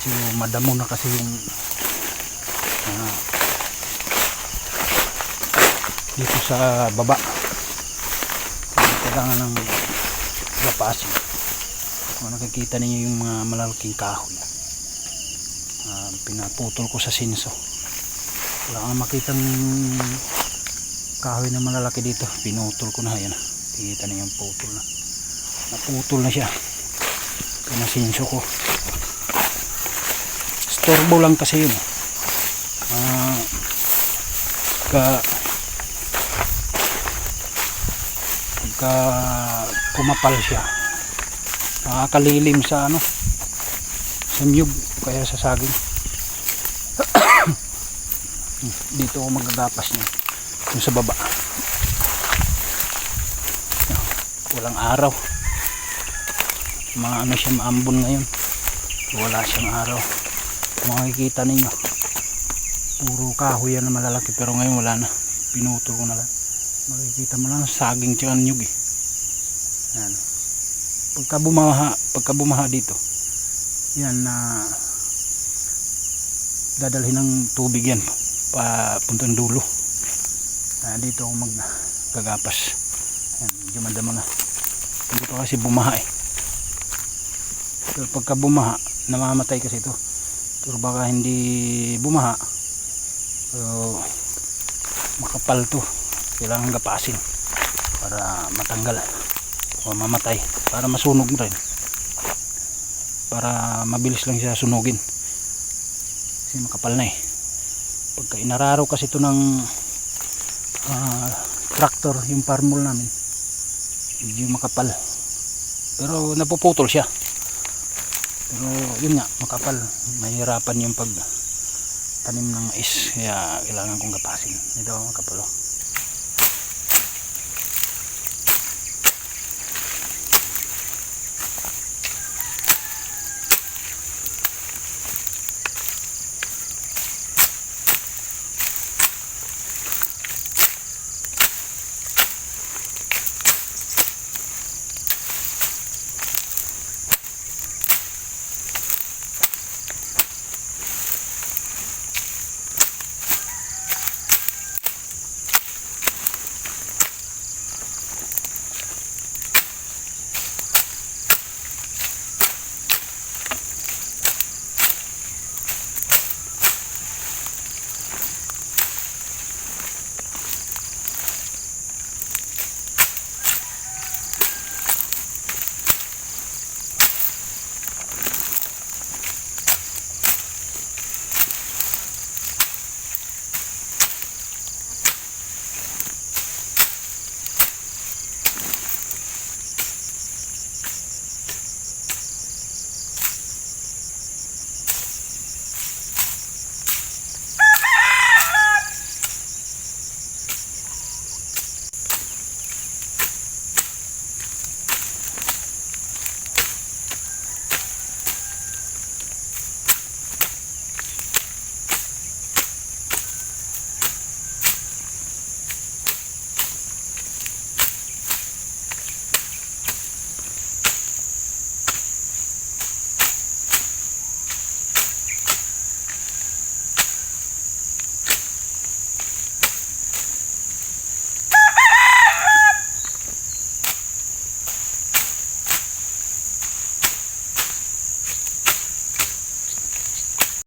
So, madamo na kasi yung dito sa baba. Kailangan ng gapasin. Kung nakikita ninyo yung mga malalaking kahoy, pinaputol ko sa sinso. Wala kang makitang kahoy na malalaki dito, pinutol ko na. Yan, nakikita niyo yung putol na, naputol na siya. Pinasinso ko. Storbo lang kasi yun. Pagka kumapal siya, nakakalilim sa sa nyug, kaya sa saging. Dito ako magagapas niya, yung sa baba. Walang araw, mga siya, maambon ngayon, wala siyang araw. Makikita ninyo, puro kahoy yan na malalaki, pero ngayon wala na, pinutol ko na lang. Makikita mo lang saging tsaka nyug eh. Yan. Pagka bumaha dito, yan na dadalhin ng tubig yan papuntang dulo. Dito ako magkagapas. Yan, medyo madamo na. Hindi pa kasi bumaha eh. Pero pagka bumaha, namamatay kasi ito. Pero baka hindi bumaha, makapal to, kailangan gapasin para matanggal o mamatay, para masunog rin, para mabilis lang siya sunugin kasi makapal na eh. Pagka inararo kasi ito ng tractor, yung farmol namin, medyo makapal, pero napuputol siya. Pero yun nga, makapal, mahirapan yung pag tanim ng mais, kaya kailangan kong gapasin. Ito makapal oh.